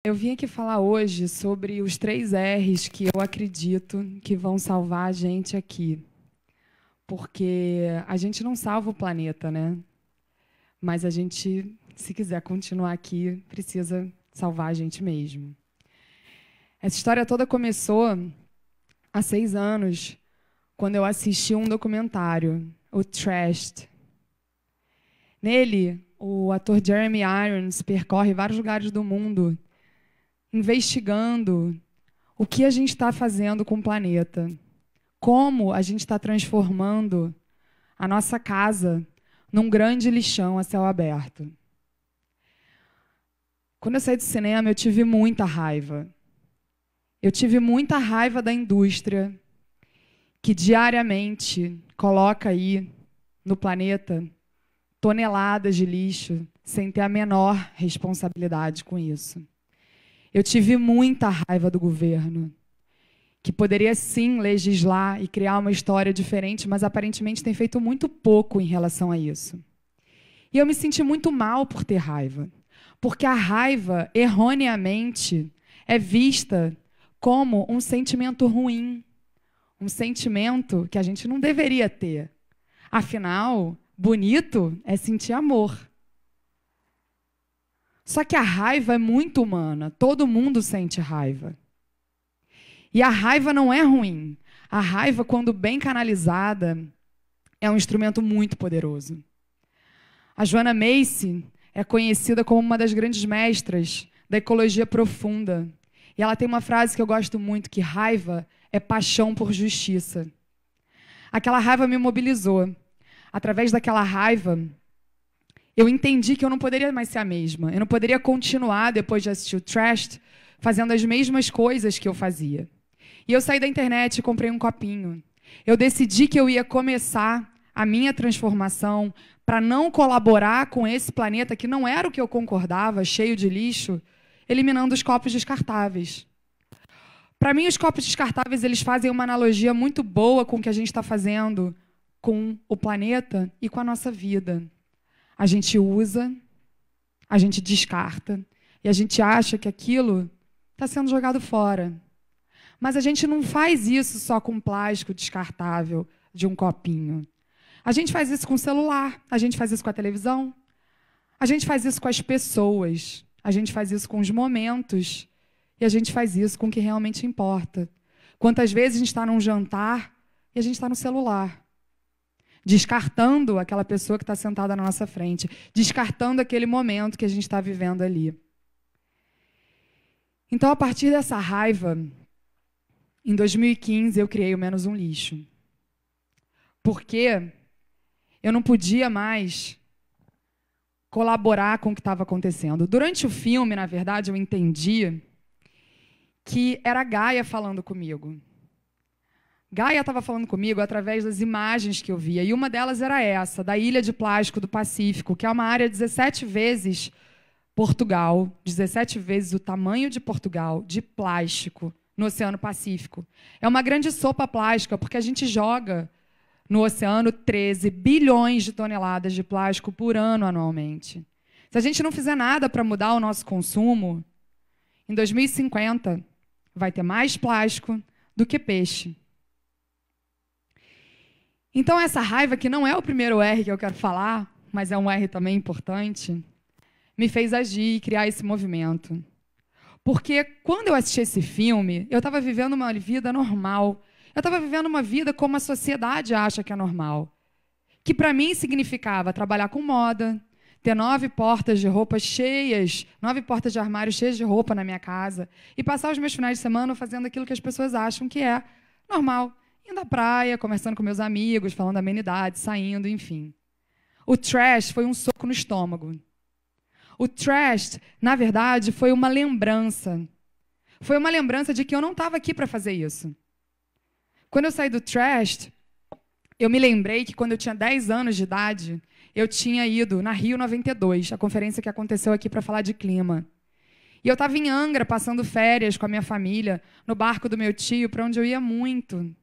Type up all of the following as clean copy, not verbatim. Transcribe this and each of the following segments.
Eu vim aqui falar hoje sobre os 3 R's que eu acredito que vão salvar a gente aqui. Porque a gente não salva o planeta, né? Mas a gente, se quiser continuar aqui, precisa salvar a gente mesmo. Essa história toda começou há 6 anos, quando eu assisti um documentário, o Trashed. Nele, o ator Jeremy Irons percorre vários lugares do mundo investigando o que a gente está fazendo com o planeta, como a gente está transformando a nossa casa num grande lixão a céu aberto. Quando eu saí do cinema, eu tive muita raiva. Eu tive muita raiva da indústria que diariamente coloca aí no planeta toneladas de lixo sem ter a menor responsabilidade com isso. Eu tive muita raiva do governo, que poderia sim legislar e criar uma história diferente, mas aparentemente tem feito muito pouco em relação a isso. E eu me senti muito mal por ter raiva, porque a raiva, erroneamente, é vista como um sentimento ruim, um sentimento que a gente não deveria ter. Afinal, bonito é sentir amor. Só que a raiva é muito humana, todo mundo sente raiva. E a raiva não é ruim. A raiva, quando bem canalizada, é um instrumento muito poderoso. A Joanna Macy é conhecida como uma das grandes mestras da ecologia profunda. E ela tem uma frase que eu gosto muito, que raiva é paixão por justiça. Aquela raiva me mobilizou. Através daquela raiva, eu entendi que eu não poderia mais ser a mesma. Eu não poderia continuar, depois de assistir o Trashed, fazendo as mesmas coisas que eu fazia. E eu saí da internet e comprei um copinho. Eu decidi que eu ia começar a minha transformação para não colaborar com esse planeta, que não era o que eu concordava, cheio de lixo, eliminando os copos descartáveis. Para mim, os copos descartáveis eles fazem uma analogia muito boa com o que a gente está fazendo com o planeta e com a nossa vida. A gente usa, a gente descarta, e a gente acha que aquilo está sendo jogado fora. Mas a gente não faz isso só com plástico descartável de um copinho. A gente faz isso com o celular, a gente faz isso com a televisão, a gente faz isso com as pessoas, a gente faz isso com os momentos, e a gente faz isso com o que realmente importa. Quantas vezes a gente está num jantar e a gente está no celular, descartando aquela pessoa que está sentada na nossa frente, descartando aquele momento que a gente está vivendo ali. Então, a partir dessa raiva, em 2015, eu criei o Menos um Lixo. Porque eu não podia mais colaborar com o que estava acontecendo. Durante o filme, na verdade, eu entendi que era a Gaia falando comigo. Gaia estava falando comigo através das imagens que eu via, e uma delas era essa, da ilha de plástico do Pacífico, que é uma área 17 vezes Portugal, 17 vezes o tamanho de Portugal, de plástico, no Oceano Pacífico. É uma grande sopa plástica, porque a gente joga no oceano 13 bilhões de toneladas de plástico por ano anualmente. Se a gente não fizer nada para mudar o nosso consumo, em 2050 vai ter mais plástico do que peixe. Então, essa raiva, que não é o primeiro R que eu quero falar, mas é um R também importante, me fez agir e criar esse movimento. Porque quando eu assisti esse filme, eu estava vivendo uma vida normal. Eu estava vivendo uma vida como a sociedade acha que é normal. Que para mim significava trabalhar com moda, ter 9 portas de roupa cheias, 9 portas de armário cheias de roupa na minha casa, e passar os meus finais de semana fazendo aquilo que as pessoas acham que é normal. Indo à praia, conversando com meus amigos, falando amenidades, saindo, enfim. O trash foi um soco no estômago. O trash, na verdade, foi uma lembrança. Foi uma lembrança de que eu não estava aqui para fazer isso. Quando eu saí do trash, eu me lembrei que quando eu tinha 10 anos de idade, eu tinha ido na Rio 92, a conferência que aconteceu aqui para falar de clima. E eu estava em Angra, passando férias com a minha família, no barco do meu tio, para onde eu ia muito.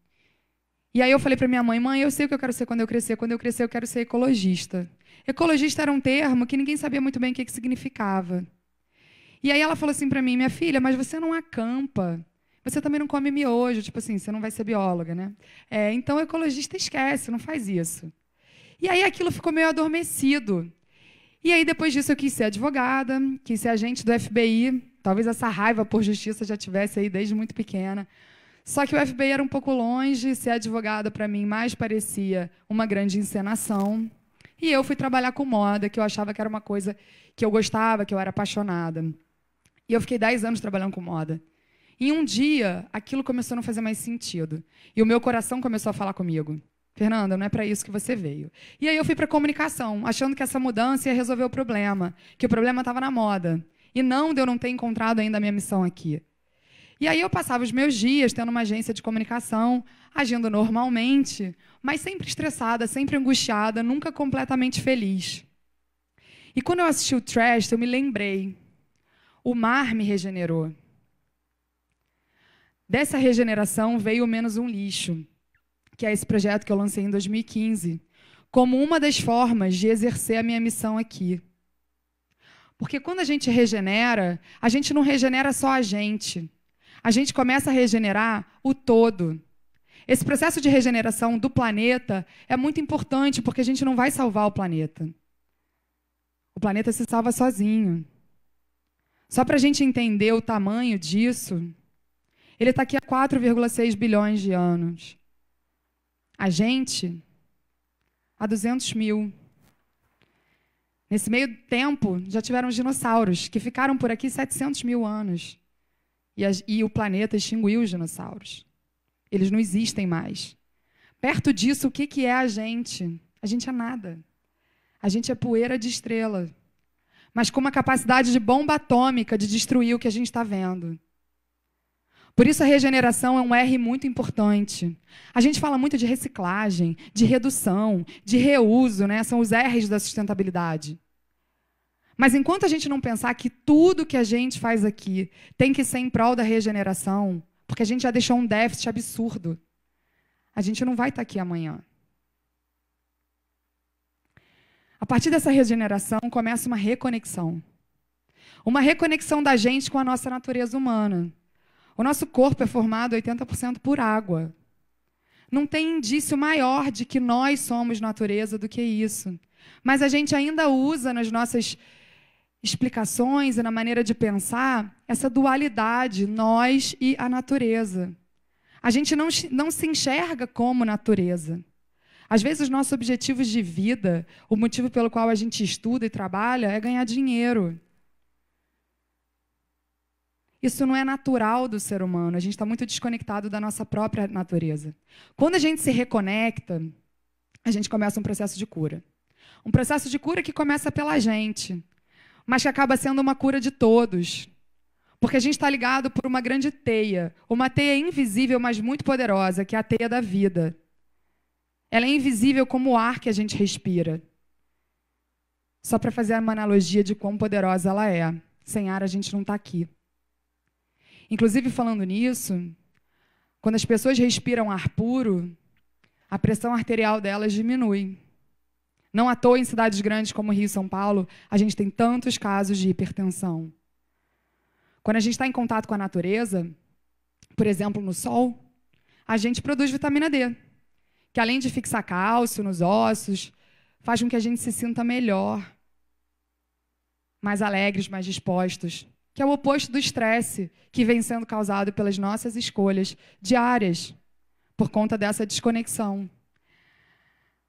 E aí eu falei para minha mãe, eu sei o que eu quero ser quando eu crescer. Quando eu crescer, eu quero ser ecologista. Ecologista era um termo que ninguém sabia muito bem o que significava. E aí ela falou assim para mim, minha filha, mas você não acampa, você também não come miojo, tipo assim, você não vai ser bióloga, né? Então, ecologista esquece, não faz isso. E aí aquilo ficou meio adormecido. E aí, depois disso, eu quis ser advogada, quis ser agente do FBI. Talvez essa raiva por justiça já tivesse aí desde muito pequena. Só que o FBI era um pouco longe, ser advogada, para mim, mais parecia uma grande encenação. E eu fui trabalhar com moda, que eu achava que era uma coisa que eu gostava, que eu era apaixonada. E eu fiquei 10 anos trabalhando com moda. E um dia, aquilo começou a não fazer mais sentido. E o meu coração começou a falar comigo. Fernanda, não é para isso que você veio. E aí eu fui para comunicação, achando que essa mudança ia resolver o problema, que o problema estava na moda. E não de eu não ter encontrado ainda a minha missão aqui. E aí eu passava os meus dias tendo uma agência de comunicação, agindo normalmente, mas sempre estressada, sempre angustiada, nunca completamente feliz. E quando eu assisti o Trash, eu me lembrei. O mar me regenerou. Dessa regeneração veio o Menos um Lixo, que é esse projeto que eu lancei em 2015, como uma das formas de exercer a minha missão aqui. Porque quando a gente não regenera só a gente começa a regenerar o todo. Esse processo de regeneração do planeta é muito importante, porque a gente não vai salvar o planeta. O planeta se salva sozinho. Só para a gente entender o tamanho disso, ele está aqui há 4,6 bilhões de anos. A gente, há 200 mil. Nesse meio tempo, já tiveram os dinossauros, que ficaram por aqui 700 mil anos. E o planeta extinguiu os dinossauros. Eles não existem mais. Perto disso, o que é a gente? A gente é nada. A gente é poeira de estrela, mas com uma capacidade de bomba atômica de destruir o que a gente está vendo. Por isso a regeneração é um R muito importante. A gente fala muito de reciclagem, de redução, de reuso, né? São os R's da sustentabilidade. Mas enquanto a gente não pensar que tudo que a gente faz aqui tem que ser em prol da regeneração, porque a gente já deixou um déficit absurdo, a gente não vai estar aqui amanhã. A partir dessa regeneração começa uma reconexão. Uma reconexão da gente com a nossa natureza humana. O nosso corpo é formado 80% por água. Não tem indício maior de que nós somos natureza do que isso. Mas a gente ainda usa nas nossas explicações e na maneira de pensar essa dualidade, nós e a natureza. A gente não se enxerga como natureza. Às vezes, os nossos objetivos de vida, o motivo pelo qual a gente estuda e trabalha, é ganhar dinheiro. Isso não é natural do ser humano. A gente está muito desconectado da nossa própria natureza. Quando a gente se reconecta, a gente começa um processo de cura. Um processo de cura que começa pela gente, mas que acaba sendo uma cura de todos. Porque a gente está ligado por uma grande teia, uma teia invisível, mas muito poderosa, que é a teia da vida. Ela é invisível como o ar que a gente respira. Só para fazer uma analogia de quão poderosa ela é. Sem ar, a gente não está aqui. Inclusive, falando nisso, quando as pessoas respiram ar puro, a pressão arterial delas diminui. Não à toa, em cidades grandes como Rio e São Paulo, a gente tem tantos casos de hipertensão. Quando a gente está em contato com a natureza, por exemplo, no sol, a gente produz vitamina D, que além de fixar cálcio nos ossos, faz com que a gente se sinta melhor, mais alegres, mais dispostos, que é o oposto do estresse que vem sendo causado pelas nossas escolhas diárias, por conta dessa desconexão.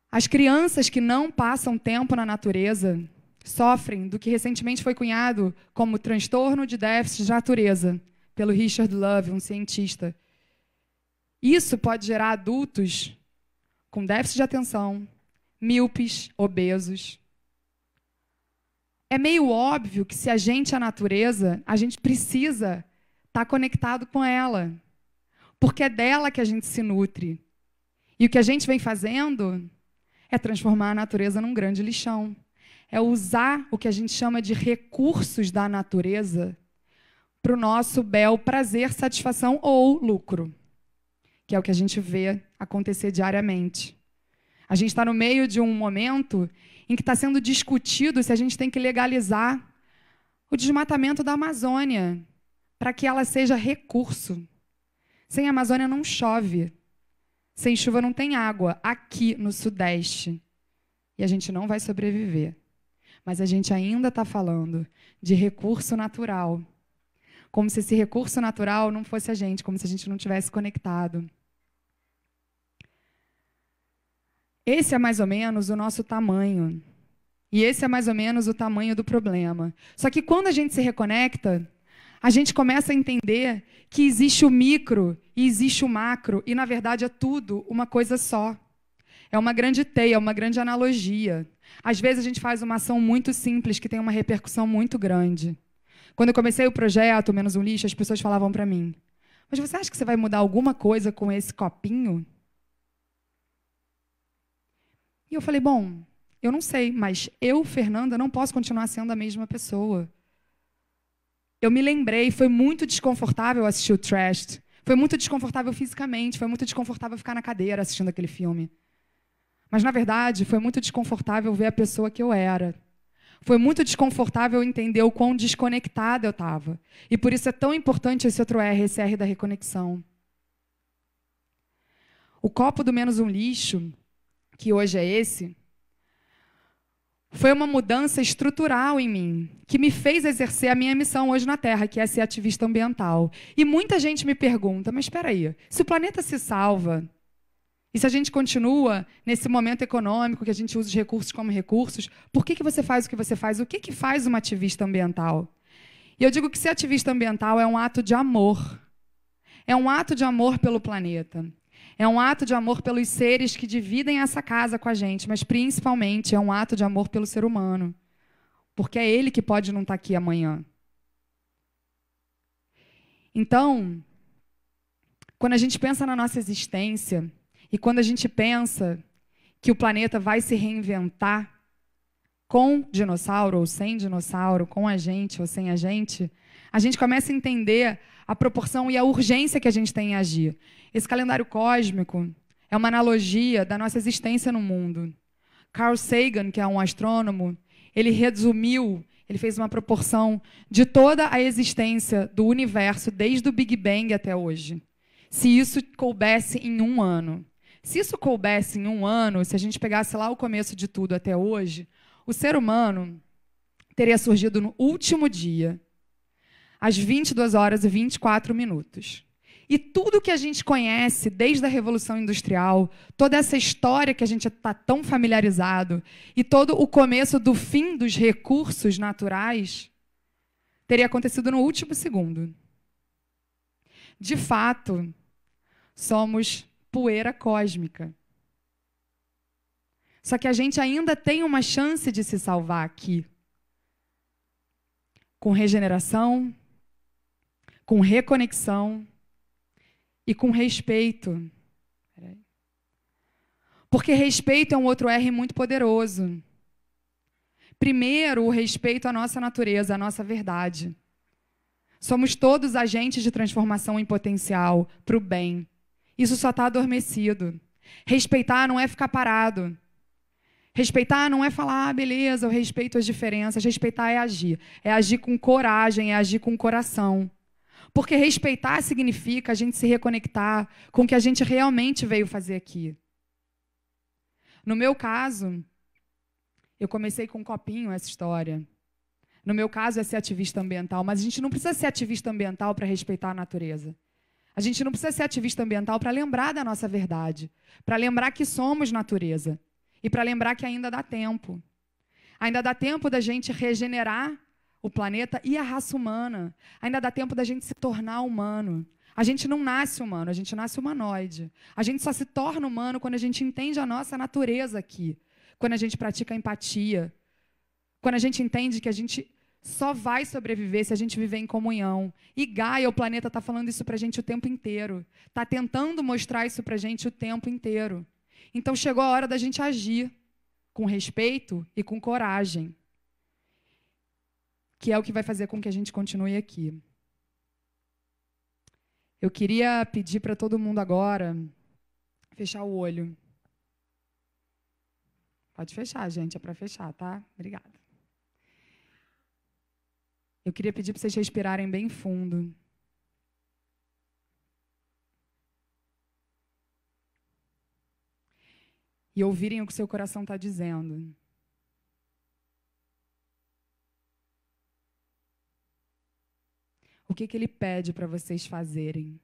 As crianças que não passam tempo na natureza sofrem do que recentemente foi cunhado como transtorno de déficit de natureza, pelo Richard Louv, um cientista. Isso pode gerar adultos com déficit de atenção, míopes, obesos. É meio óbvio que se a gente é a natureza, a gente precisa estar conectado com ela, porque é dela que a gente se nutre. E o que a gente vem fazendo é transformar a natureza num grande lixão. É usar o que a gente chama de recursos da natureza para o nosso bel prazer, satisfação ou lucro, que é o que a gente vê acontecer diariamente. A gente está no meio de um momento em que está sendo discutido se a gente tem que legalizar o desmatamento da Amazônia, para que ela seja recurso. Sem a Amazônia não chove. Sem chuva não tem água, aqui no Sudeste. E a gente não vai sobreviver. Mas a gente ainda está falando de recurso natural. Como se esse recurso natural não fosse a gente, como se a gente não tivesse conectado. Esse é mais ou menos o nosso tamanho. E esse é mais ou menos o tamanho do problema. Só que quando a gente se reconecta, a gente começa a entender que existe o micro e existe o macro, e na verdade é tudo uma coisa só. É uma grande teia, é uma grande analogia. Às vezes a gente faz uma ação muito simples que tem uma repercussão muito grande. Quando eu comecei o projeto Menos um Lixo, as pessoas falavam para mim: mas você acha que você vai mudar alguma coisa com esse copinho? E eu falei: bom, eu não sei, mas eu, Fernanda, não posso continuar sendo a mesma pessoa. Eu me lembrei, foi muito desconfortável assistir o Trash. Foi muito desconfortável fisicamente, foi muito desconfortável ficar na cadeira assistindo aquele filme. Mas, na verdade, foi muito desconfortável ver a pessoa que eu era. Foi muito desconfortável entender o quão desconectada eu estava. E por isso é tão importante esse outro R, esse R da reconexão. O copo do Menos um Lixo, que hoje é esse, foi uma mudança estrutural em mim, que me fez exercer a minha missão hoje na Terra, que é ser ativista ambiental. E muita gente me pergunta: mas espera aí, se o planeta se salva, e se a gente continua nesse momento econômico que a gente usa os recursos como recursos, por que você faz o que você faz? O que faz uma ativista ambiental? E eu digo que ser ativista ambiental é um ato de amor. É um ato de amor pelo planeta. É um ato de amor pelos seres que dividem essa casa com a gente, mas principalmente é um ato de amor pelo ser humano. Porque é ele que pode não estar aqui amanhã. Então, quando a gente pensa na nossa existência, e quando a gente pensa que o planeta vai se reinventar com dinossauro ou sem dinossauro, com a gente ou sem a gente começa a entender a proporção e a urgência que a gente tem em agir. Esse calendário cósmico é uma analogia da nossa existência no mundo. Carl Sagan, que é um astrônomo, ele resumiu, ele fez uma proporção de toda a existência do universo, desde o Big Bang até hoje. Se isso coubesse em um ano. Se isso coubesse em um ano, se a gente pegasse lá o começo de tudo até hoje, o ser humano teria surgido no último dia, às 22 horas e 24 minutos. E tudo que a gente conhece desde a Revolução Industrial, toda essa história que a gente está tão familiarizado, e todo o começo do fim dos recursos naturais, teria acontecido no último segundo. De fato, somos poeira cósmica. Só que a gente ainda tem uma chance de se salvar aqui. Com regeneração, com reconexão e com respeito. Porque respeito é um outro R muito poderoso. Primeiro, o respeito à nossa natureza, à nossa verdade. Somos todos agentes de transformação em potencial para o bem. Isso só está adormecido. Respeitar não é ficar parado. Respeitar não é falar: beleza, eu respeito as diferenças. Respeitar é agir. É agir com coragem, é agir com coração. Porque respeitar significa a gente se reconectar com o que a gente realmente veio fazer aqui. No meu caso, eu comecei com um copinho essa história. No meu caso é ser ativista ambiental, mas a gente não precisa ser ativista ambiental para respeitar a natureza. A gente não precisa ser ativista ambiental para lembrar da nossa verdade, para lembrar que somos natureza e para lembrar que ainda dá tempo. Ainda dá tempo da gente regenerar o planeta e a raça humana. Ainda dá tempo da gente se tornar humano. A gente não nasce humano, a gente nasce humanoide. A gente só se torna humano quando a gente entende a nossa natureza aqui, quando a gente pratica a empatia, quando a gente entende que a gente só vai sobreviver se a gente viver em comunhão. E Gaia, o planeta, está falando isso para a gente o tempo inteiro. Está tentando mostrar isso para a gente o tempo inteiro. Então chegou a hora da gente agir com respeito e com coragem, que é o que vai fazer com que a gente continue aqui. Eu queria pedir para todo mundo agora fechar o olho. Pode fechar, gente, é para fechar, tá? Obrigada. Eu queria pedir para vocês respirarem bem fundo. E ouvirem o que o seu coração está dizendo. O que ele pede para vocês fazerem?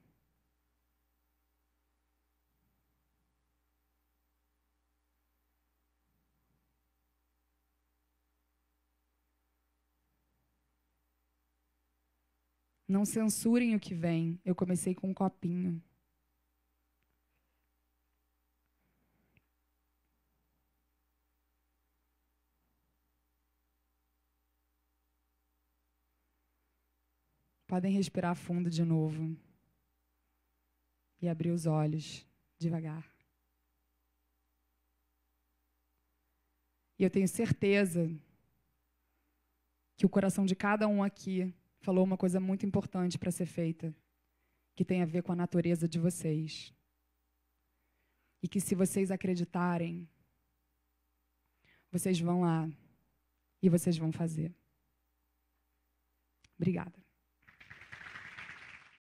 Não censurem o que vem. Eu comecei com um copinho. Podem respirar fundo de novo. E abrir os olhos devagar. E eu tenho certeza que o coração de cada um aqui falou uma coisa muito importante para ser feita, que tem a ver com a natureza de vocês. E que se vocês acreditarem, vocês vão lá e vocês vão fazer. Obrigada.